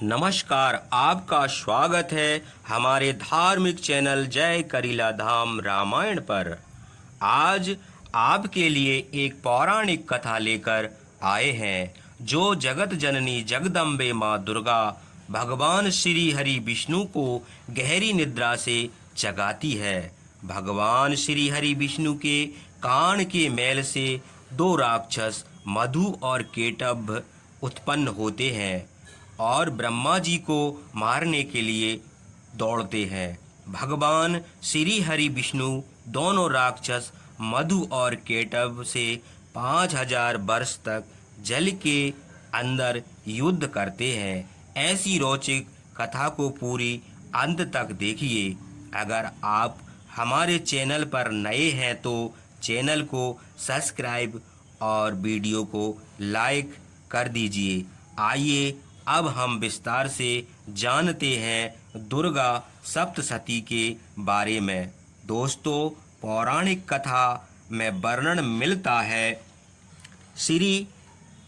नमस्कार, आपका स्वागत है हमारे धार्मिक चैनल जय करीला धाम रामायण पर। आज आपके लिए एक पौराणिक कथा लेकर आए हैं जो जगत जननी जगदम्बे माँ दुर्गा भगवान श्री हरि विष्णु को गहरी निद्रा से जगाती है। भगवान श्री हरि विष्णु के कान के मैल से दो राक्षस मधु और केटभ उत्पन्न होते हैं और ब्रह्मा जी को मारने के लिए दौड़ते हैं। भगवान श्री हरि विष्णु दोनों राक्षस मधु और केटभ से 5000 वर्ष तक जल के अंदर युद्ध करते हैं। ऐसी रोचक कथा को पूरी अंत तक देखिए। अगर आप हमारे चैनल पर नए हैं तो चैनल को सब्सक्राइब और वीडियो को लाइक कर दीजिए। आइए अब हम विस्तार से जानते हैं दुर्गा सप्तशती के बारे में। दोस्तों, पौराणिक कथा में वर्णन मिलता है श्री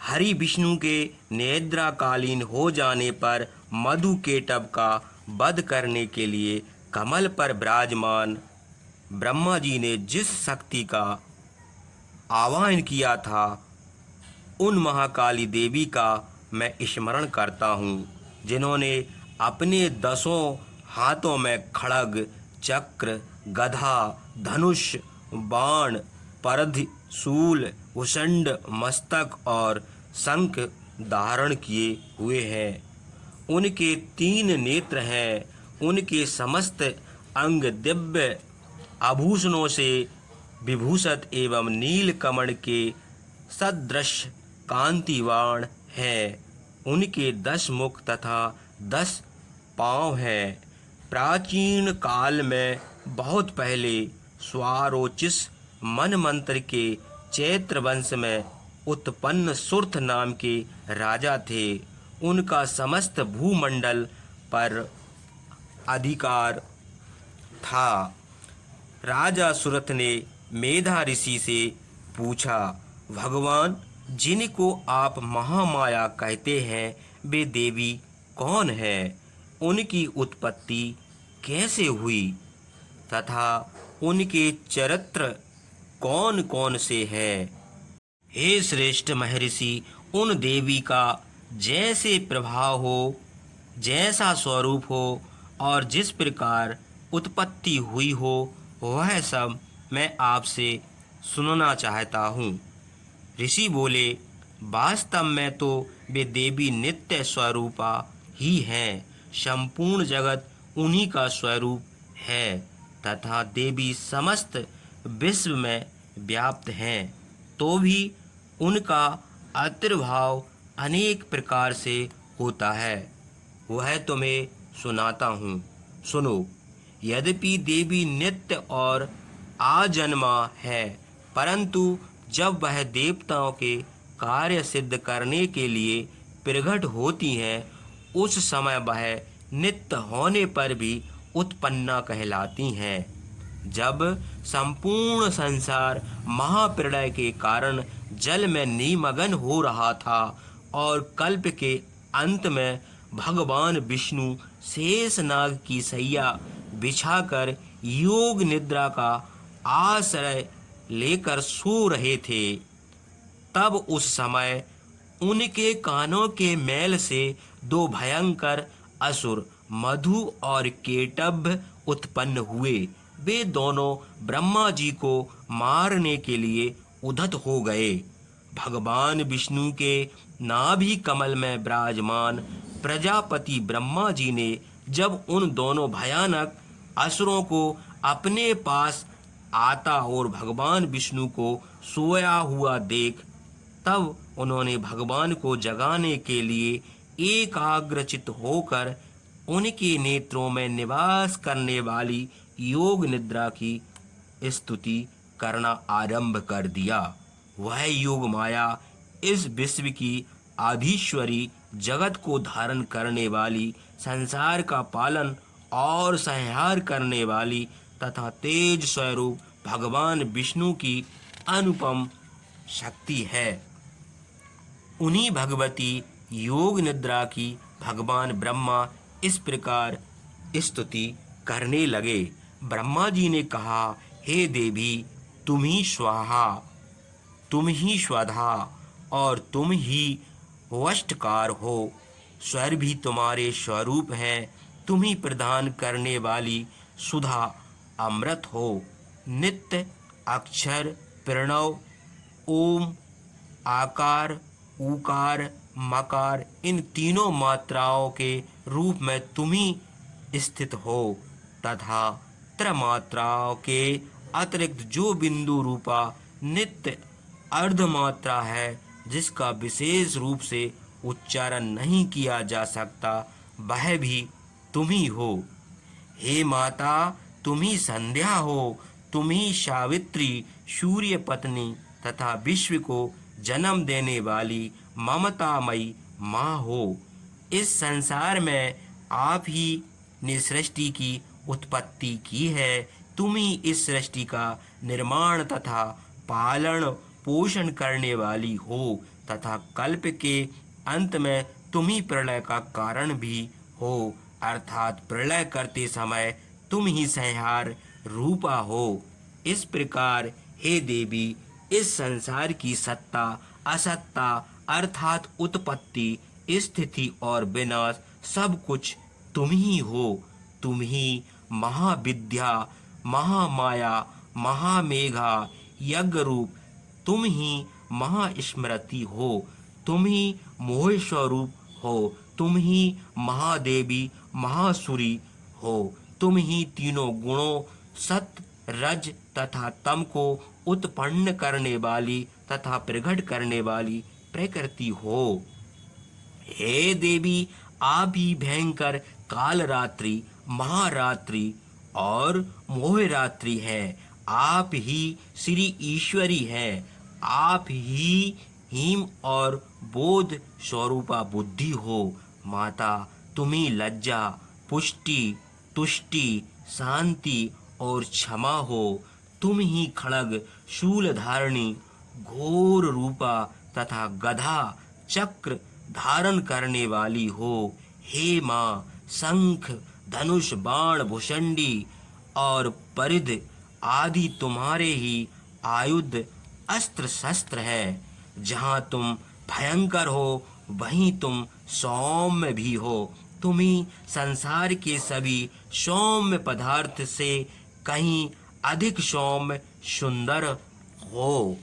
हरि विष्णु के निद्राकालीन हो जाने पर मधु केटभ का वध करने के लिए कमल पर विराजमान ब्रह्मा जी ने जिस शक्ति का आह्वान किया था उन महाकाली देवी का मैं स्मरण करता हूँ, जिन्होंने अपने 10 हाथों में खड्ग, चक्र, गदा, धनुष, बाण, परधि, शूल, भुषंड, मस्तक और शंख धारण किए हुए हैं। उनके 3 नेत्र हैं। उनके समस्त अंग दिव्य आभूषणों से विभूषित एवं नील कमल के सदृश कांतिवान है। उनके 10 मुख तथा 10 पांव हैं। प्राचीन काल में बहुत पहले स्वारोचिष मनमंत्र के चैत्र वंश में उत्पन्न सुर्थ नाम के राजा थे। उनका समस्त भूमंडल पर अधिकार था। राजा सुरथ ने मेधा ऋषि से पूछा, भगवान, जिनको आप महामाया कहते हैं वे देवी कौन है? उनकी उत्पत्ति कैसे हुई तथा उनके चरित्र कौन कौन से हैं? हे श्रेष्ठ महर्षि, उन देवी का जैसे प्रभाव हो, जैसा स्वरूप हो और जिस प्रकार उत्पत्ति हुई हो, वह सब मैं आपसे सुनना चाहता हूँ। ऋषि बोले, वास्तव में तो वे देवी नित्य स्वरूपा ही हैं। संपूर्ण जगत उन्हीं का स्वरूप है तथा देवी समस्त विश्व में व्याप्त हैं। तो भी उनका आविर्भाव अनेक प्रकार से होता है। वह तुम्हें सुनाता हूँ, सुनो। यद्यपि देवी नित्य और आजन्मा है, परंतु जब वह देवताओं के कार्य सिद्ध करने के लिए प्रकट होती हैं, उस समय वह नित्य होने पर भी उत्पन्ना कहलाती हैं। जब संपूर्ण संसार महाप्रलय के कारण जल में निमग्न हो रहा था और कल्प के अंत में भगवान विष्णु शेषनाग की सैया बिछाकर योग निद्रा का आश्रय लेकर सो रहे थे, तब उस समय उनके कानों के मैल से 2 भयंकर असुर मधु और केटभ उत्पन्न हुए। वे दोनों ब्रह्मा जी को मारने के लिए उद्यत हो गए। भगवान विष्णु के नाभि कमल में विराजमान प्रजापति ब्रह्मा जी ने जब उन दोनों भयानक असुरों को अपने पास आता और भगवान विष्णु को सोया हुआ देख, तब उन्होंने भगवान को जगाने के लिए एकाग्रचित होकर उनके नेत्रों में निवास करने वाली योग निद्रा की स्तुति करना आरंभ कर दिया। वह योग माया इस विश्व की आधीश्वरी, जगत को धारण करने वाली, संसार का पालन और संहार करने वाली तथा तेज स्वरूप भगवान विष्णु की अनुपम शक्ति है। उन्हीं भगवती योग निद्रा की भगवान ब्रह्मा इस प्रकार स्तुति करने लगे। ब्रह्मा जी ने कहा, हे देवी, तुम ही स्वाहा, तुम ही स्वधा और तुम ही वष्टकार हो। स्वर भी तुम्हारे स्वरूप हैं। तुम ही प्रदान करने वाली सुधा अमृत हो। नित्य अक्षर प्रणव ओम आकार उकार मकार इन तीनों मात्राओं के रूप में तुम ही स्थित हो तथा त्रमात्राओं के अतिरिक्त जो बिंदु रूपा नित्य अर्धमात्रा है जिसका विशेष रूप से उच्चारण नहीं किया जा सकता, वह भी तुम ही हो। हे माता, तुम ही संध्या हो। तुम ही सावित्री सूर्य पत्नी तथा विश्व को जन्म देने वाली ममतामयी माँ हो। इस संसार में आप ही ने सृष्टि की उत्पत्ति की है। तुम ही इस सृष्टि का निर्माण तथा पालन पोषण करने वाली हो तथा कल्प के अंत में तुम ही प्रलय का कारण भी हो, अर्थात प्रलय करते समय तुम ही संहार रूपा हो। इस प्रकार हे देवी, इस संसार की सत्ता असत्ता अर्थात उत्पत्ति स्थिति और विनाश सब कुछ तुम ही हो। तुम ही महाविद्या महामाया महामेघा यज्ञ रूप, तुम ही महास्मृति हो। तुम ही मोह स्वरूप हो। तुम ही महादेवी महासुरी हो। तुम ही तीनों गुणों सत रज तथा तम को उत्पन्न करने वाली तथा प्रकट करने वाली प्रकृति हो। हे देवी, आप ही भयंकर काल रात्रि महारात्रि और मोह रात्रि है। आप ही श्री ईश्वरी है। आप ही हिम और बोध स्वरूपा बुद्धि हो। माता, तुम्ही लज्जा पुष्टि तुष्टि शांति और क्षमा हो। तुम ही खड़ग शूल धारणी घोर रूपा तथा गधा चक्र धारण करने वाली हो। हे माँ, शंख धनुष बाण भुषंडी और परिध आदि तुम्हारे ही आयुध अस्त्र शस्त्र है। जहाँ तुम भयंकर हो वहीं तुम सौम्य भी हो। तुम ही संसार के सभी सौम्य पदार्थ से कहीं अधिक सौम्य सुंदर हो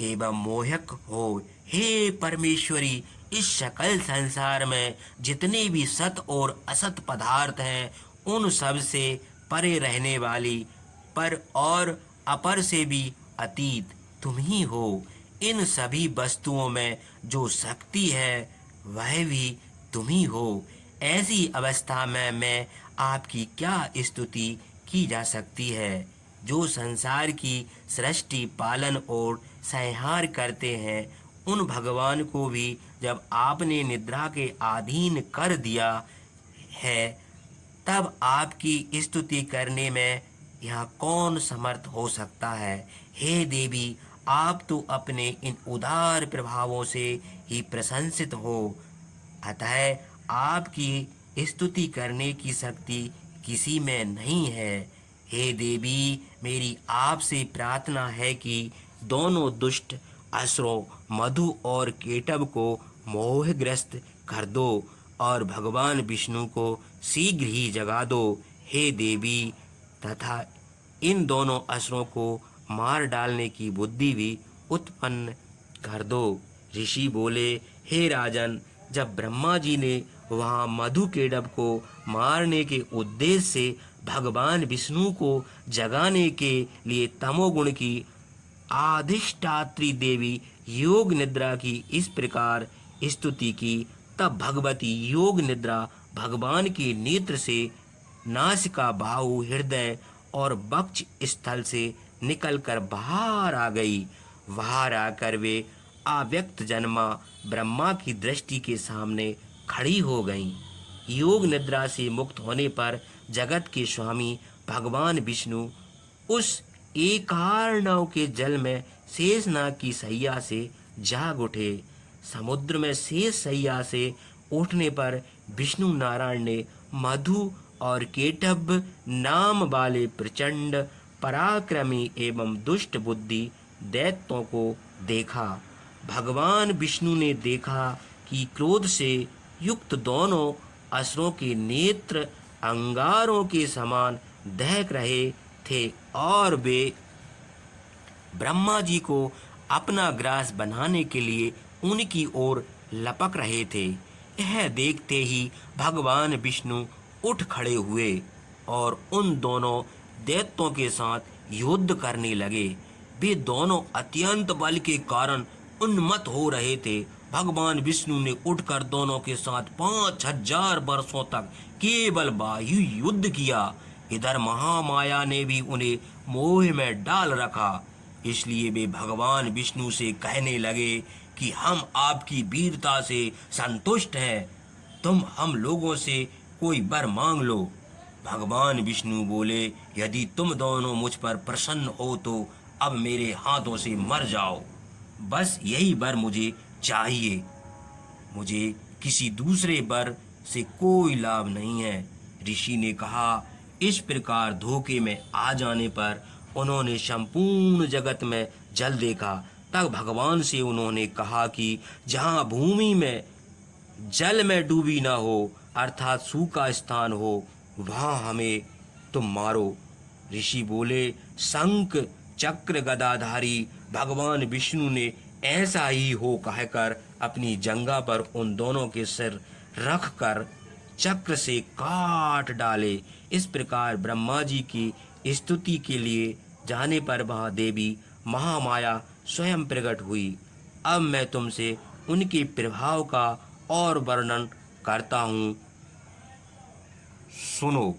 एवं मोहक हो। हे परमेश्वरी, इस सकल संसार में जितने भी सत और असत पदार्थ हैं उन सब से परे रहने वाली पर और अपर से भी अतीत तुम ही हो। इन सभी वस्तुओं में जो शक्ति है वह भी तुम ही हो। ऐसी अवस्था में मैं आपकी क्या स्तुति की जा सकती है। जो संसार की सृष्टि पालन और संहार करते हैं उन भगवान को भी जब आपने निद्रा के अधीन कर दिया है तब आपकी स्तुति करने में यहाँ कौन समर्थ हो सकता है। हे देवी, आप तो अपने इन उदार प्रभावों से ही प्रशंसित हो, अतः आपकी स्तुति करने की शक्ति किसी में नहीं है। हे देवी, मेरी आपसे प्रार्थना है कि दोनों दुष्ट असुरों मधु और केटव को मोहग्रस्त कर दो और भगवान विष्णु को शीघ्र ही जगा दो। हे देवी, तथा इन दोनों असुरों को मार डालने की बुद्धि भी उत्पन्न कर दो। ऋषि बोले, हे राजन, जब ब्रह्मा जी ने वहाँ मधु केटव को मारने के उद्देश्य से भगवान विष्णु को जगाने के लिए तमोगुण की अधिष्ठात्री देवी योग निद्रा की इस प्रकार स्तुति की, तब भगवती योग निद्रा भगवान के नेत्र से नासिका बाहु हृदय और वक्ष स्थल से निकलकर बाहर आ गई। बाहर आकर वे अव्यक्त जन्मा ब्रह्मा की दृष्टि के सामने खड़ी हो गईं। योग निद्रा से मुक्त होने पर जगत के स्वामी भगवान विष्णु उस एकार्णव के जल में शेषनाग की सैया से जाग उठे। समुद्र में शेष सैया से उठने पर विष्णु नारायण ने मधु और केटभ नाम वाले प्रचंड पराक्रमी एवं दुष्ट बुद्धि दैत्यों को देखा। भगवान विष्णु ने देखा कि क्रोध से युक्त दोनों असुरों के नेत्र अंगारों के समान दहक रहे थे और वे ब्रह्मा जी को अपना ग्रास बनाने के लिए उनकी ओर लपक रहे थे। यह देखते ही भगवान विष्णु उठ खड़े हुए और उन दोनों दैत्यों के साथ युद्ध करने लगे। वे दोनों अत्यंत बल के कारण उन्मत्त हो रहे थे। भगवान विष्णु ने उठकर दोनों के साथ 5000 वर्षों तक केवल वायु युद्ध किया। इधर महामाया ने भी उन्हें मोह में डाल रखा। इसलिए वे भगवान विष्णु से कहने लगे कि हम आपकी वीरता से संतुष्ट हैं, तुम हम लोगों से कोई वर मांग लो। भगवान विष्णु बोले, यदि तुम दोनों मुझ पर प्रसन्न हो तो अब मेरे हाथों से मर जाओ। बस यही वर मुझे चाहिए। मुझे किसी दूसरे वर से कोई लाभ नहीं है। ऋषि ने कहा। इस प्रकार धोखे में आ जाने पर उन्होंने संपूर्ण जगत में जल देखा। तब भगवान से उन्होंने कहा कि जहाँ भूमि में जल में डूबी ना हो, अर्थात सूखा स्थान हो, वहाँ हमें तुम मारो। ऋषि बोले, शंख चक्र गदाधारी भगवान विष्णु ने ऐसा ही हो कहकर अपनी जंघा पर उन दोनों के सिर रख कर चक्र से काट डाले। इस प्रकार ब्रह्मा जी की स्तुति के लिए जाने पर वह देवी महामाया स्वयं प्रकट हुई। अब मैं तुमसे उनके प्रभाव का और वर्णन करता हूँ, सुनो।